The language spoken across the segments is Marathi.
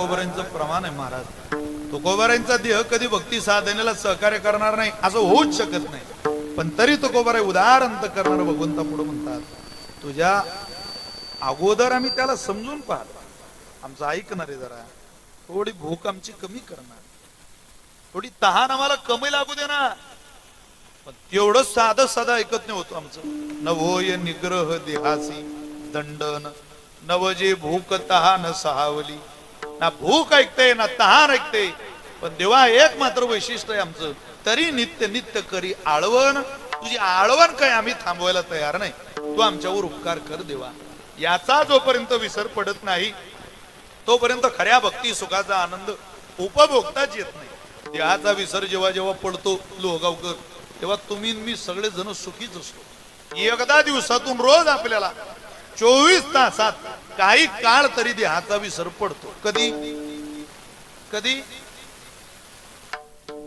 तुकोबारांचं प्रमाण आहे महाराज. तुकोबारांचा देह कधी भक्ती साधनेला सहकार्य करणार नाही असं होऊच शकत नाही. पण तरी तुकोबाराय उदार अंत करणार भगवंता पुढे म्हणतात, तुझ्या अगोदर आम्ही त्याला समजून पाहतो, आमचं ऐकणार आहे, जरा थोडी भूक आमची कमी करणार, थोडी तहान आम्हाला कमी लागू देणार. पण तेवढं साधं साधं ऐकत नाही होतो आमचं. नवोय निग्रह देहासी दंडन, नव जे भूक तहान सहावली. ना भूक ऐकते ना तहान ऐकते, पण देवा एक मात्र वैशिष्ट्य आहे आमचं, तरी नित्य नित्य करी आळवण. तुझी आळवण काय आम्ही थांबवायला तयार नाही, तू आमच्यावर उपकार कर देवा. याचा जोपर्यंत विसर पडत नाही तोपर्यंत खऱ्या भक्ती सुखाचा आनंद उपभोगताच येत नाही. देहाचा विसर जेव्हा जेव्हा पडतो लोहगावकर, तेव्हा तुम्ही मी सगळे जण सुखीच असतो. एकदा दिवसातून रोज आपल्याला 24 तासात काही काळ तरी देहाचा विसर पडतो. कधी कधी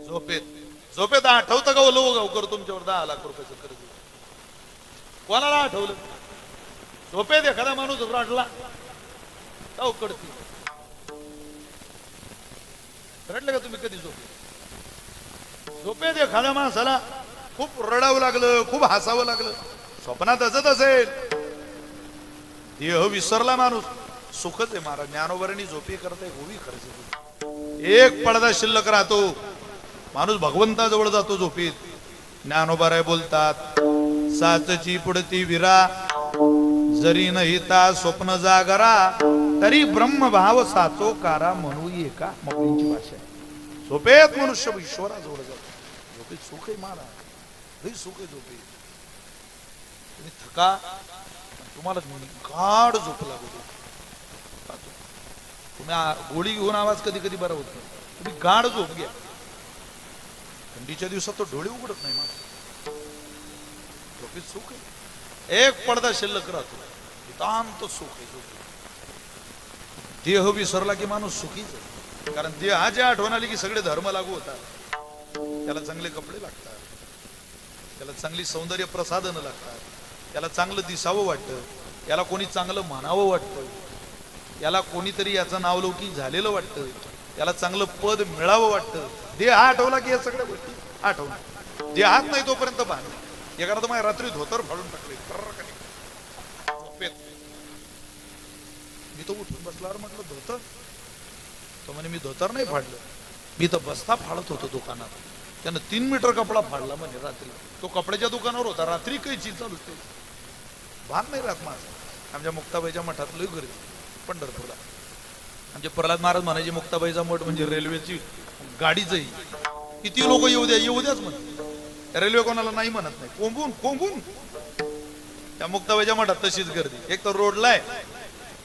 झोपेत. झोपेत आठवतं का लोहगावकर तुमच्यावर 10 लाख रुपयाचं कर्ज? कोणाला आठवलं? झोपेत एखादा माणूस रडला कडती. रडलं का तुम्ही कधी? झोपेत एखाद्या माणसाला खूप रडावं लागलं, खूप हसावं लागलं, स्वप्नात असत असेल, देह विसरला माणूस, सुखच आहे महाराज. ज्ञानोबरांनी झोपी करताय होवी खर्च, एक पडदा शिल्लक राहतो, माणूस भगवंताजवळ जातो झोपीत. ज्ञानोबाराय बोलतात, साचची पुढती विरा जरी नहिता स्वप्न जागरा, तरी ब्रह्मभाव साचो कारा म्हणू एका. मौलींची भाषा आहे. झोपेत मनुष्य ईश्वराजवळ जातो. झोपेत सुख आहे महाराज, लई सुख आहे झोपेत. तुम्ही थका, तुम्हाला गाढ झोप लागतो. तुम्ही गोळी घेऊन आवाज कधी कधी बरा होत नाही, तुम्ही गाढ झोप घ्या. थंडीच्या दिवसात तो डोळे उघडत नाही माझ. झोपेत सुख आहे, एक पडदा शिल्लक राहतो, नितांत सुख आहे. देह विसरला की माणूस सुखीच आहे. कारण देहाची आठवण आली की सगळे धर्म लागू होतात. त्याला चांगले कपडे लागतात, त्याला चांगली सौंदर्य प्रसाधनं लागतात, त्याला चांगलं दिसावं वाटतं, याला कोणी चांगलं म्हणावं वाटतं, याला कोणीतरी याचं नावलौकिक झालेलं वाटतं, याला चांगलं पद मिळावं वाटतं. देह आठवला की या सगळ्या गोष्टी आठवणार. देहात नाही तोपर्यंत भान. एखादा तर माझ्या रात्री धोतर फाडून टाकले झोपेत. मी तो उठून बसल्यावर म्हटलं धोतर? तो म्हणे मी धोतर नाही फाडलं, मी तर बस्ता फाडत होतो दुकानात. त्यानं 3 मीटर कपडा फाडला म्हणे रात्री. तो कपड्याच्या दुकानावर होता, रात्री काही चीज चालू होते, भान नाही राहत माझं. आमच्या मुक्ताबाईच्या मठात लई गर्दी पंढरपूरला. आमचे प्रल्हाद महाराज म्हणायचे मुक्ताबाईचा मठ म्हणजे रेल्वेची गाडीच आहे, किती लोक येऊ द्या येऊ द्याच म्हणते. रेल्वे कोणाला नाही म्हणत नाही, कोंबून कोंबून. त्या मुक्ताबाईच्या मठात तशीच गर्दी. एक तर रोडला आहे,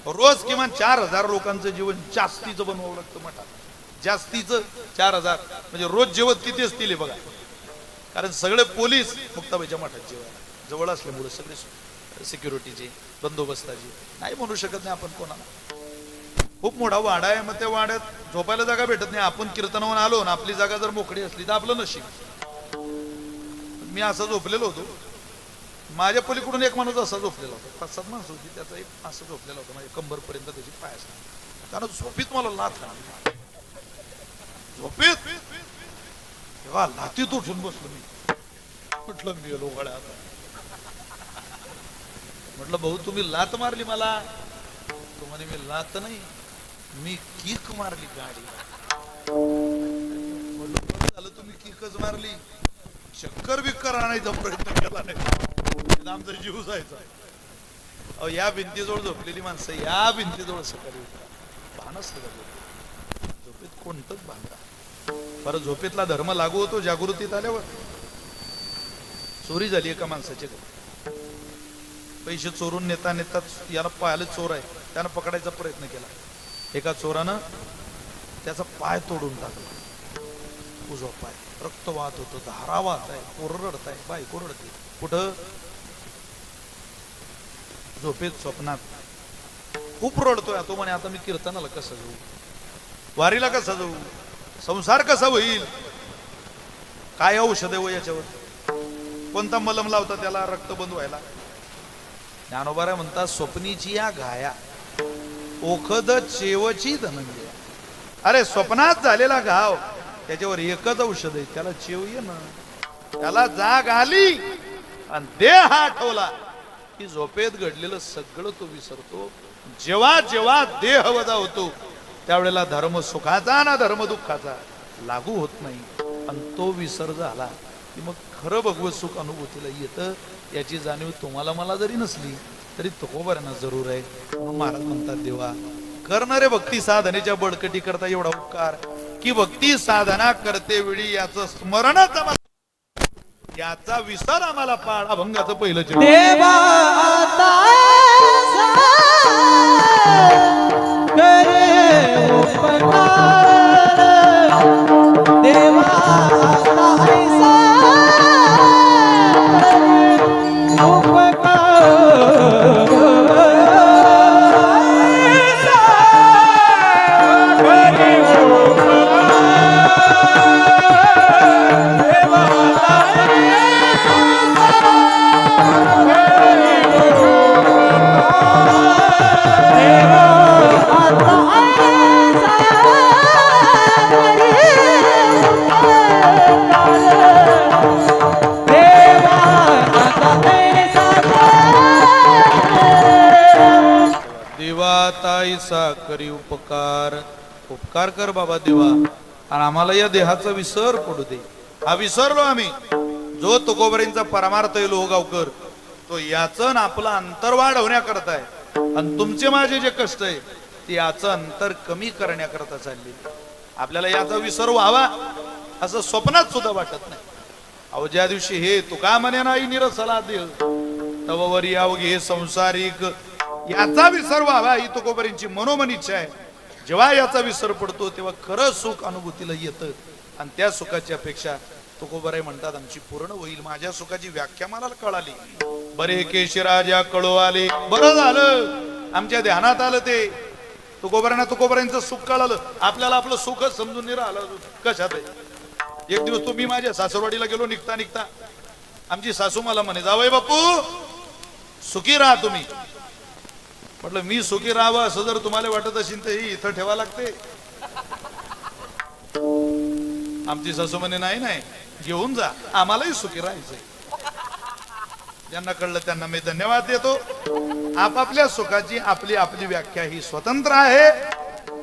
रोज किमान 4000 लोकांचं जेवण जास्तीचं बनवावं लागतं मठात. जास्तीचं 4000 म्हणजे रोज जेवण किती असतील बघा. कारण सगळे पोलीस मुक्ताबाईच्या मठात जेवायला जवळ असल्यामुळे सगळे सिक्युरिटीचे बंदोबस्ताची नाही म्हणू शकत नाही आपण कोणाला. खूप मोठा वाडा आहे, मग त्या वाड्यात झोपायला जागा भेटत नाही. आपण कीर्तनावरून आलो ना, आपली जागा जर मोकळी असली तर आपलं नशीब. मी असं झोपलेलो होतो, माझ्या पलीकडून एक माणूस असा झोपलेला होता. 5-7 माणसं होती, त्याचा एक असं झोपलेला होता, माझ्या कंबरपर्यंत त्याची पाय असतात. त्यानं झोपीत मला लाथ घातली. झोपीत तेव्हा लाथीत उठून बसलो मी. म्हटलं मी गेलो गळ्या. आता म्हटलं भाऊ तुम्ही लाथ मारली मला? तो म्हणे मी लाथ नाही, मी किक मारली गाडी. म्हटलं झालं तुम्ही किकच मारली, चक्कर बिक्कर आणायचा प्रयत्न केला नाही, आमचा जीव जायचा. अहो या भिंतीजवळ झोपलेली माणसं या भिंतीजवळ सकाळी भान असतं का? झोपेत कोणतंच भान राहत. परत झोपेतला धर्म लागू होतो जागृतीत आल्यावर. चोरी झाली एका माणसाची, पैसे चोरून नेता नेता याला पाहायला चोर आहे, त्यानं पकडायचा प्रयत्न केला. एका चोरानं त्याचा पाय तोडून टाकला, उजवा पाय. रक्त वाहत होतं, धारा वाहत आहे, पोरं रडत आहे, बायको रडते. कुठं? झोपेत स्वप्नात. खूप रडतोय तो. म्हणे आता मी कीर्तनाला कसं जाऊ, वारीला कसं जाऊ, संसार कसा होईल, काय औषध आहे याच्यावर, कोणता मलम लावता त्याला रक्त बंद व्हायला? ज्ञानोबाराय म्हणतात स्वप्नीची या घाया ओखद चेवची धनंजया. अरे स्वप्नात झालेला घाव त्याच्यावर एकच औषध आहे, त्याला चेव ये ना, त्याला जाग आली आणि देह हा आठवला की झोपेत घडलेलं सगळं तो विसरतो. जेव्हा जेव्हा देह वजा होतो त्यावेळेला धर्म सुखाचा ना धर्म दुःखाचा लागू होत नाही आणि तो विसर झाला की मग खरं भगवत सुख अनुभूतीला येतं. याची जाणीव तुम्हाला मला जरी नसली तरी तुकोबारांना जरूर आहे. म्हणून महाराज म्हणतात, देवा करणारे भक्ती साधनेच्या बळकटी करता एवढा उपकार की भक्ती साधना करते वेळी याचं स्मरणच आम्हाला, याचा विसर आम्हाला पाळ. अभंगाचं पहिलं चरण. देवा करे उपकार, देवा ताईसा करी उपकार. उपकार कर बाबा देवा आणि आम्हाला या देहाचा विसर पडू दे. हा विसरलो आम्ही. जो तुकोबरींचा परमार्थ आहे लोहगावकर, तो याचं आपलं अंतर वाढवण्याकरता आहे आणि तुमचे माझे जे कष्ट आहे ते याचं अंतर कमी करण्याकरता चालले. आपल्याला याचा विसर व्हावा असं स्वप्नात सुद्धा वाटत नाही. अहो ज्या दिवशी हे तुका म्हणे नाही निरसला देह तववरी अवघे हे संसारिक, याचा विसर व्हावा ही तुकोबरींची मनोमन इच्छा आहे. जेव्हा याचा विसर पडतो तेव्हा खरं सुख अनुभूतीला येतं आणि त्या सुखाची अपेक्षा तुकोबराय म्हणतात आमची पूर्ण होईल. माझ्या सुखाची व्याख्या मला कळाली. बरे केशराजा कळो आले, बरं झालं आमच्या ध्यानात आलं ते. तुकोबरांना तुकोबरांचं सुख कळालं. आपल्याला आपलं सुखच समजून नाही राहिलं कशात आहे. एक दिवस तुम्ही माझ्या सासरवाडीला गेलो, निघता निघता आमची सासू मला म्हणे, जावई बापू सुखी राहा तुम्ही. म्हटलं मी सुखी राहावं असं जर तुम्हाला वाटत असेल तर ही इथं ठेवा लागते. आमची सासू म्हणे नाही नाही घेऊन जा, आम्हालाही सुखी राहायचंय. ज्यांना कळलं त्यांना मी धन्यवाद देतो. आपापल्या सुखाची आपली आपली व्याख्या ही स्वतंत्र आहे.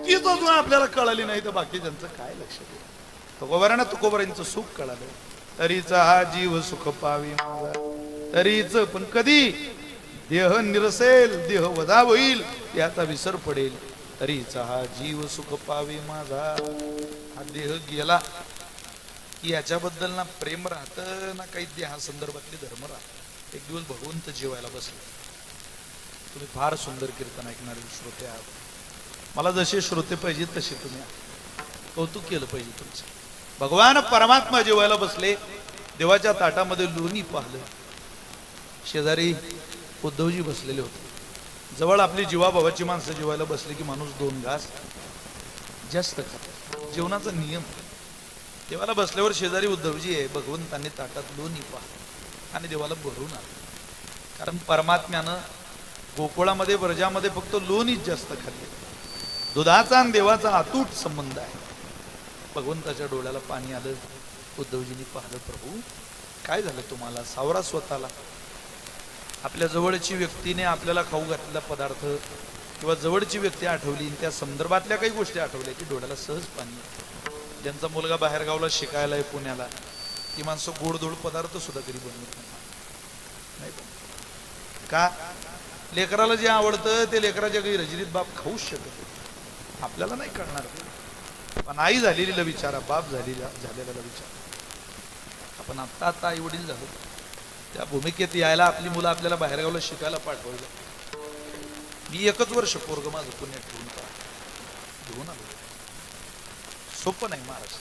ती तो जो आपल्याला कळाली नाही तर बाकी ज्यांचं काय लक्ष दे. तुकोबरांना तुकोबरांचं सुख कळालं. तरीचा हा जीव सुख पावी माझा, तरीच पण कधी देह निरसेल, देह वधा होईल, याचा विसर पडेल. तरीचा हा जीव सुख पावे माझा. हा देह गेला की याच्याबद्दल ना प्रेम राहतं ना काही देहा संदर्भातले धर्म राहत. एक दिवस भगवंत जेवायला बसले. तुम्ही फार सुंदर कीर्तन ऐकणारे श्रोते आहात. मला जसे श्रोते पाहिजे तसे तुम्ही कौतुक केलं पाहिजे तुमचं. भगवान परमात्मा जेवायला बसले. देवाच्या ताटामध्ये लोणी पाहिलं. शेजारी उद्धवजी बसलेले होते. जवळ आपली जीवाभावाची माणसं जेवायला बसले की माणूस 2 घास जास्त खातो. जेवणाचा नियम. देवाला बसल्यावर शेजारी उद्धवजी आहे. भगवंतांनी ताटात लोणी पाहिलं आणि देवाला भरून आलं. कारण परमात्म्यानं गोकुळामध्ये ब्रजामध्ये फक्त लोणीच जास्त खाल्ले. दुधाचा आणि देवाचा अतूट संबंध आहे. भगवंताच्या डोळ्याला पाणी आलं. उद्धवजींनी पाहिलं, प्रभू काय झालं तुम्हाला? सावरा स्वतःला. आपल्या जवळची व्यक्तीने आपल्याला खाऊ घातलेला पदार्थ किंवा जवळची व्यक्ती आठवली, त्या संदर्भातल्या काही गोष्टी आठवल्या की डोळ्याला सहज पाणी. ज्यांचा मुलगा बाहेरगावला शिकायला आहे पुण्याला, ती माणसं गोडधोड पदार्थ सुद्धा कधी बनवत नाही. का? लेकराला जे आवडतं ते लेकराच्या काही रजनीत बाप खाऊच शकत. आपल्याला नाही कळणार. पण आई झालेलीला विचारा, बाप झालेला विचारा. आपण आता आई वडील झालो, त्या भूमिकेत यायला आपली मुलं आपल्याला बाहेरगावला शिकायला पाठवलं. मी 1च वर्ष पोरग माझं पुण्यात घेऊन आलो. सोपं नाही महाराष्ट्र.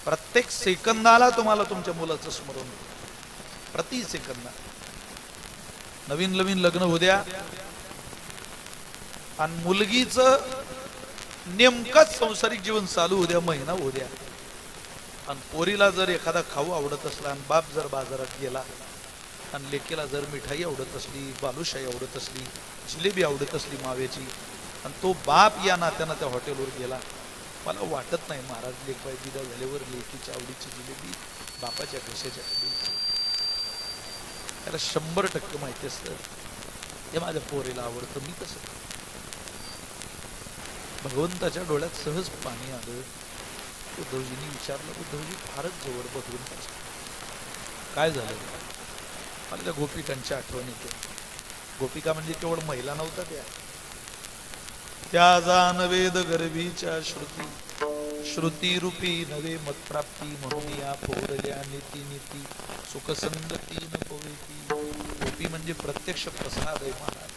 प्रत्येक सेकंदाला तुम्हाला तुमच्या मुलाचं स्मरण होतं. प्रति सेकंदा. नवीन नवीन लग्न होऊ द्या आणि मुलगीचं नेमकंच संसारिक जीवन चालू होऊ द्या, महिना होऊ द्या, आणि पोरीला जर एखादा खाऊ आवडत असला आणि बाप जर बाजारात गेला आणि लेकीला जर मिठाई आवडत असली, बालुशाही आवडत असली, जिलेबी आवडत असली माव्याची, आणि तो बाप या नात्यानं त्या हॉटेलवर गेला. मला वाटत नाही महाराज लेखबाई विदा झाल्यावर लेकीच्या आवडीची जिलेबी बापाच्या घशाच्या खाली. त्याला 100% माहिती असतं हे माझ्या पोरीला आवडतं, मी कसं. भगवंताच्या डोळ्यात सहज पाणी आलं. उद्धवजींनी विचारलं, उद्धवजी फारच जवळ भगवंताच्या काय झालं? मला त्या गोपिकांची आठवण येते. गोपिका म्हणजे केवळ महिला नव्हता, त्या जान वेद गर्भीच्या श्रुती, श्रुती रूपी नवे मतप्राप्ती, म्हणून या पोरल्या नीती नीती सुखसंगती न पोवेती. गोपी म्हणजे प्रत्यक्ष प्रसाद आहे महाराज,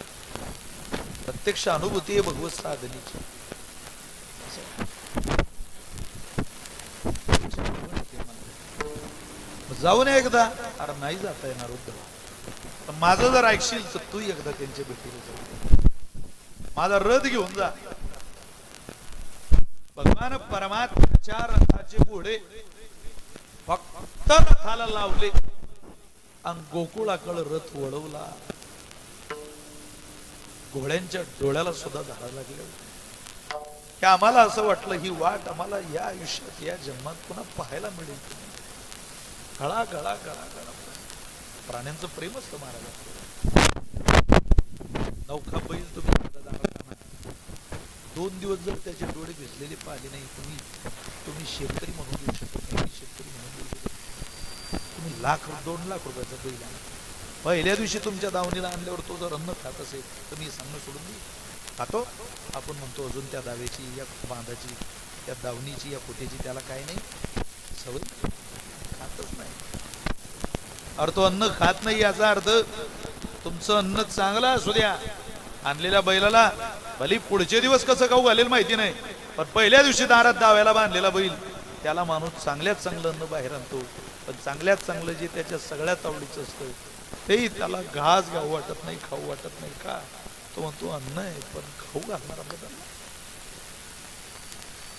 प्रत्यक्ष अनुभूती आहे भगवत साधनेची. जाऊन एकदा. अरे नाही जाता येणार उद्धव, पण माझं जर ऐकशील तर तू एकदा त्यांच्या भेटीला जाऊ. माझा रथ घेऊन जा. भगवान परमात्म्याच्या रथाचे घोडे फक्त रथाला लावले आणि गोकुळाकडे रथ वळवला. घोड्यांच्या डोळ्याला सुद्धा धारा लागल्या. की आम्हाला असं वाटलं ही वाट आम्हाला या आयुष्यात या जन्मात पुन्हा पाहायला मिळेल. गळा गळा गळा गळा प्राण्यांचं प्रेम असतं महाराज. नौखा बैल तुम्ही 2 दिवस जर त्याचे डोळे भिजलेले पाहिले नाही, तुम्ही शेतकरी म्हणून देऊ शकत नाही. शेतकरी म्हणून देऊ शकत तुम्ही 1,00,000-2 लाख रुपयाचा बैल आणा. पहिल्या दिवशी तुमच्या दावणीला आणल्यावर तो जर अन्न खात असेल तर मी सांगणं सोडून देऊ खातो. आपण म्हणतो अजून त्या दाव्याची या बांधाची त्या दावणीची या खोट्याची त्याला काय नाही सवय, खातच नाही. अरे तो अन्न खात नाही याचा अर्थ तुमचं अन्न चांगलं असू द्या, आणलेल्या बैलाला भली पुढचे दिवस कसं खाऊ घालेल माहिती नाही, पण पहिल्या दिवशी दारात दाव्याला बांधलेला बैल त्याला माणूस चांगल्यात चांगलं अन्न बाहेर आणतो. पण चांगल्यात चांगलं जे त्याच्या सगळ्यात आवडीचं असतं तेही त्याला घास घाऊ वाटत नाही, खाऊ वाटत नाही. का? तो म्हणतो अन्न आहे पण खाऊ घालणारा बदल.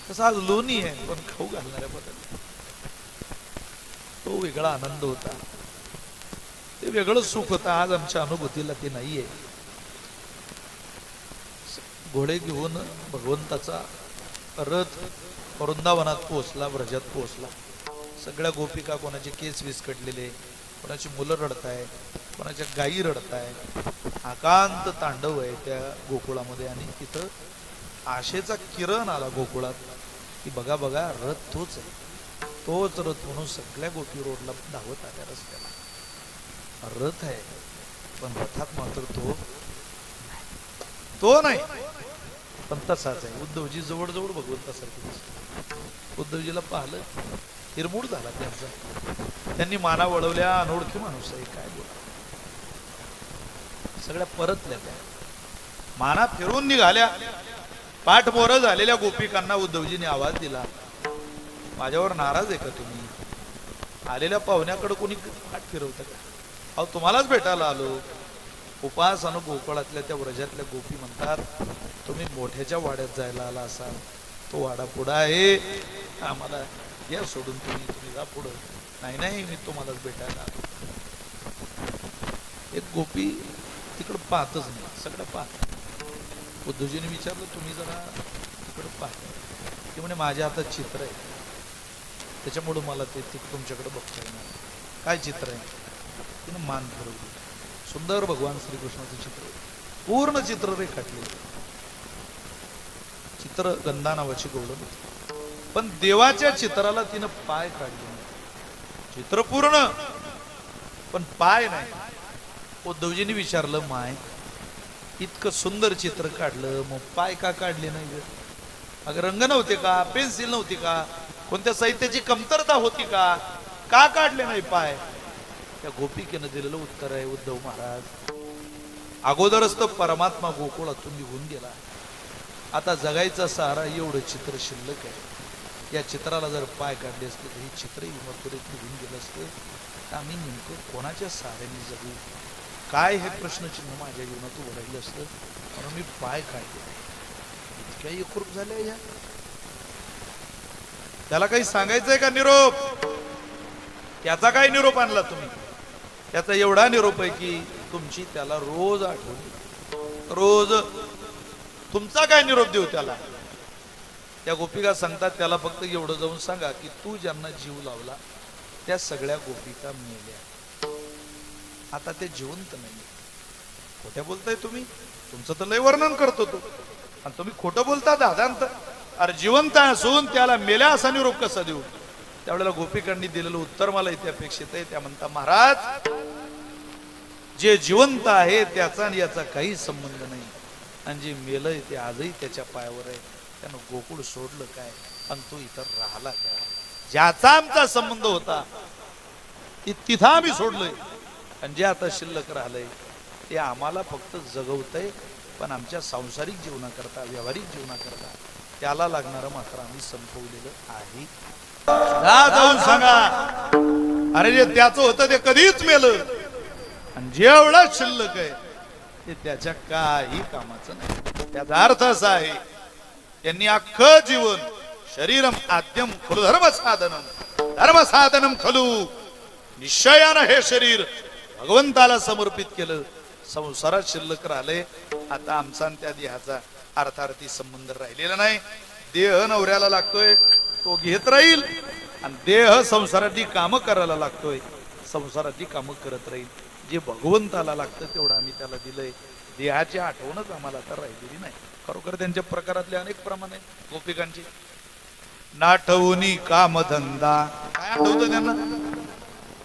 तसा आज लोणी आहे पण खाऊ घालणाऱ्या बदल. तो वेगळा आनंद होता, ते वेगळं सुख होतं. आज आमच्या अनुभूतीला ते नाहीये. घोडे घेऊन भगवंताचा रथ वृंदावनात पोहोचला, ब्रजात पोहोचला. सगळ्या गोपिका, कोणाचे केस विस्कटलेले, कोणाची मुलं रडताय, कोणाच्या गायी रडताय. आकांत तांडव आहे त्या गोकुळामध्ये. आणि तिथं आशेचा किरण आला गोकुळात की बघा बघा रथ तोच आहे, तोच रथ म्हणून सगळ्या गोपी रोडला धावत आल्या रस्त्याला. रथ आहे पण रथात मात्र तो नाही, पण तसाच आहे. उद्धवजी जवळजवळ भगवंतासारखे. उद्धवजीला पाहिलं हिरमूड झाला त्यांचा. त्यांनी माना वळवल्या. अनोळखी माणूस आहे काय बोला. सगळ्या परतल्या त्या माना फिरून निघाल्या. पाठमोर झालेल्या गोपिकांना उद्धवजीने आवाज दिला, माझ्यावर नाराज आहे का तुम्ही? आलेल्या पाहुण्याकडे कोणी पाठ फिरवतं का? अहो तुम्हालाच भेटायला आलो. उपास अनु गोकुळातल्या त्या व्रजातल्या गोपी म्हणतात तुम्ही मोठ्याच्या वाड्यात जायला आला असाल, तो वाडा पुढं आहे, आम्हाला या सोडून तुम्ही जा पुढं. नाही नाही मी तुम्हालाच भेटायला आलो. एक गोपी तिकडं पाहतच नाही, सगळं पाहत. उद्धवजीने विचारलं तुम्ही जरा तिकडं पाहता? ते म्हणे माझ्या हातात चित्र आहे, त्याच्यामुळं मला ते तुमच्याकडे बघता येणार. काय चित्र आहे? तिनं मान फिरवली. सुंदर भगवान श्रीकृष्णाचं चित्र, पूर्ण चित्र रेखाटले. चित्र गंधा नावाची गौडण. पण देवाच्या चित्राला तिनं पाय काढले. चित्र पूर्ण पण पाय नाही. उद्धवजींनी विचारलं माय इतकं सुंदर चित्र काढलं मग पाय का काढले नाही? अगं रंग नव्हते का? पेन्सिल नव्हती का? कोणत्या साहित्याची कमतरता होती का? का काढले नाही पाय? त्या गोपिकेनं दिलेलं उत्तर आहे उद्धव महाराज, अगोदरच तर परमात्मा गोकुळातून निघून गेला. आता जगायचा सहारा एवढं चित्र शिल्लक आहे. या चित्राला जर पाय काढले असते तर हे चित्रही मथुरेत निघून गेलं असतं. तर आम्ही नेमकं कोणाच्या सहाऱ्याने जगू काय हे प्रश्नचिन्ह माझ्या जीवनात उभं राहिलं असतं. म्हणून मी पाय काढले. इतक्या एकरूप झाल्या या. त्याला काही सांगायचंय का निरोप? त्याचा काय निरोप आणला तुम्ही? त्याचा एवढा निरोप आहे की तुमची त्याला रोज आठवण, रोज तुमचा काय निरोप देऊ त्याला? त्या गोपिका सांगतात त्याला फक्त एवढं जाऊन सांगा की तू ज्यांना जीव लावला त्या सगळ्या गोपिका मेल्या, आता ते जिवंत नाही. खोट्या बोलताय तुम्ही, तुमचं तर लय वर्णन करतो तो, आणि तुम्ही खोटं बोलता दादांत. अरे जिवंत असून त्याला मेल्या असा निरोप कसा देऊ? त्यावेळेला गोपिकांनी दिलेलं उत्तर मला इथे अपेक्षित आहे. त्या म्हणता महाराज जे जिवंत आहे त्याचा आणि याचा काही संबंध नाही, आणि जे मेलंय ते आजही त्याच्या पायावर आहे. त्यानं गोकुळ सोडलं काय आणि तो इतर राहिला काय? ज्याचा आमचा संबंध होता तिथं आम्ही सोडलोय, आणि जे आता शिल्लक राहिलंय ते आम्हाला फक्त जगवतंय, पण आमच्या सांसारिक जीवनाकरता व्यावहारिक जीवनाकरता त्याला लागणारं मात्र आम्ही संपवलेलं आहे. जाऊन सांगा अरे जे त्याचं होतं ते कधीच मेलं, आणि जेवढं शिल्लक आहे ते त्याच्या काही कामाचं नाही. त्याचा अर्थ असा आहे त्यांनी अख्खं जीवन शरीरम आद्यम खलु धर्म साधनम खलू, निश्चयानं हे शरीर भगवंताला समर्पित केलं. संसारात शिल्लक राहिले, आता आमचा आणि त्या देहाचा अर्थार्थी संबंध राहिलेला नाही. देह नवऱ्याला लागतोय तो घेत राहील, आणि देह संसाराची कामं करायला लागतोय, संसाराची कामं करत राहील. जे भगवंताला लागतं तेवढं आम्ही त्याला दिलंय. देहाची आठवणच आम्हाला आता राहिलेली नाही. खरोखर त्यांच्या प्रकारातले अनेक प्रमाण आहेत गोपिकांची. नाठवणी कामधंदा, काय आठवतं त्यांना?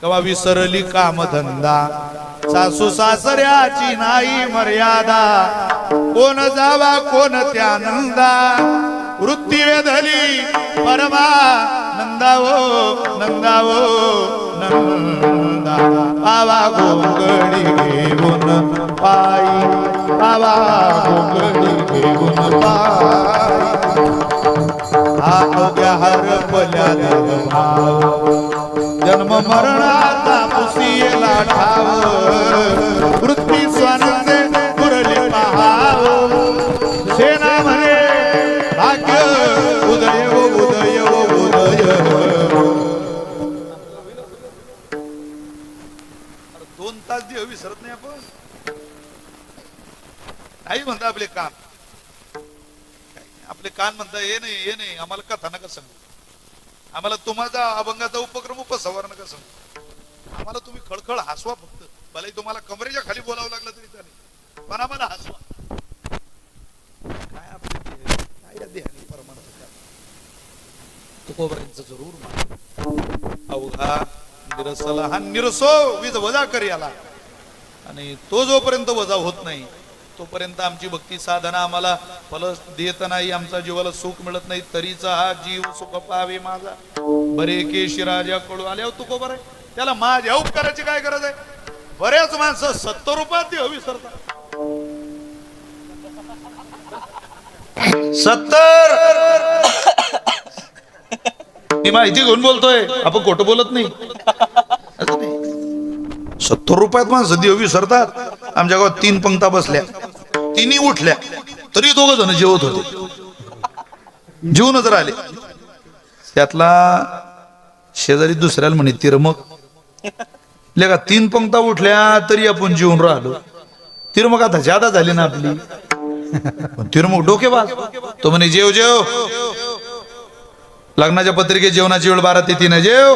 केव्हा विसरली कामधंदा, सासू सासऱ्याची नाही मर्यादा, कोण जावा कोण त्या नंदा, वृत्ती वेधली परमा नंदावो नंदावो नंदा, पावा गोंगडी घेऊन पायी, पावा गोंगडी घेऊन पायी, आरोग्या हरपल्या भाव, जन्म मरणाचा पुसियला ठाव, वृत्ती स्वानंदे पुरली पहाव, सेना म्हणे भाग्य उदय उदय उदय. 2 तास देव विसरत नाही आपण. नाही म्हणता आपले कान, आपले कान म्हणता हे नाही आम्हाला कथा नका सांगू, आम्हाला तुम्हाला अभंगाचा उपक्रम उपसंहार नका सांगू, आम्हाला तुम्ही खळखळ हसवा फक्त. भले तुम्हाला कमरेच्या खाली बोलावं लागलं तरी चालेल, पण आम्हाला हसवा. काय आपले काय देहाने परमार्थ काय तुकोबऱ्यांचं जरूर मान. अवघा निरसला हा निरसो विज वजा कर याला, आणि तो जोपर्यंत वजा होत नाही तोपर्यंत आमची भक्ती साधना आम्हाला फल देत नाही, आमचा जीवाला सुख मिळत नाही. तरीचा हा जीव सुख पावे माझा, बरे केशी राजा कडू आल्यावर तुकोबर आहे, त्याला माझ्या उपकाराची काय गरज आहे? बऱ्याच माणसं 70 रुपयात देव विसरतात. 70 मी माहिती घेऊन बोलतोय, आपण खोटं बोलत नाही. 70 रुपयात माणसं देव विसरतात. आमच्या गावात 3 पंक्ता बसल्या, तिन्ही उठल्या तरी 2 जण जेवत होते, जेवूनच राहिले. त्यातला शेजारी दुसऱ्याला म्हणे तिरमक लेका 3 पंक्ता उठल्या तरी आपण जेवून राहिलो. तिरमक आता जादा झाली ना आपली, तिरमक डोकेबाज. तो म्हणे जेव जेव, लग्नाच्या पत्रिकेत जेवणाची वेळ 12 ते 3 जेव.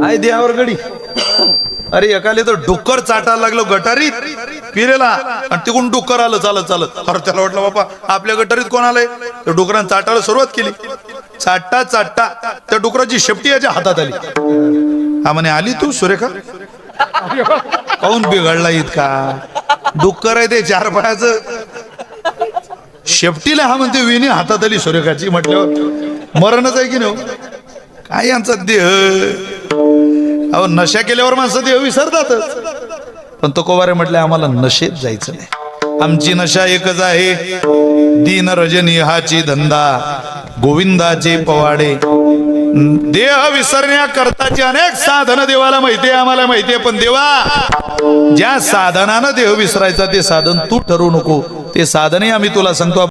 आय देहावर गडी. अरे एकाले तर डुक्कर चाटायला लागलो गटारीत पिरेला, आणि तिकडून डुक्कर आलं चालत चालत. अरे त्याला वाटलं बापा आपल्या गटारीत कोण आलंय, तर डुकरानं चाटायला सुरुवात केली. चाटता चाटता त्या डुकराची शेपटी याच्या हातात आली. हा म्हणे आली तू सुरेखा, काऊन बिघडला इतका? डुक्कर आहे ते 4 पायाचं, शेपटीला हा म्हणते विणी हातात आली सुरेखाची. म्हटल्यावर मरणच आहे की नाही? काय यांचा देह, अहो नशा केल्यावर माणसं देह विसरतातच. पण तो कोवारे म्हटले आम्हाला नशेत जायचं नाही, आमची नशा एकच आहे, दीन रजनी हाची धंदा, गोविंदाचे पवाडे. देह विसरण्याकरताची अनेक साधनं देवाला माहितीये, आम्हाला माहितीये, पण देवा ज्या साधनानं देह विसरायचा ते साधन तू ठरवू नको. ते साधनही आम्ही तुला सांगतो.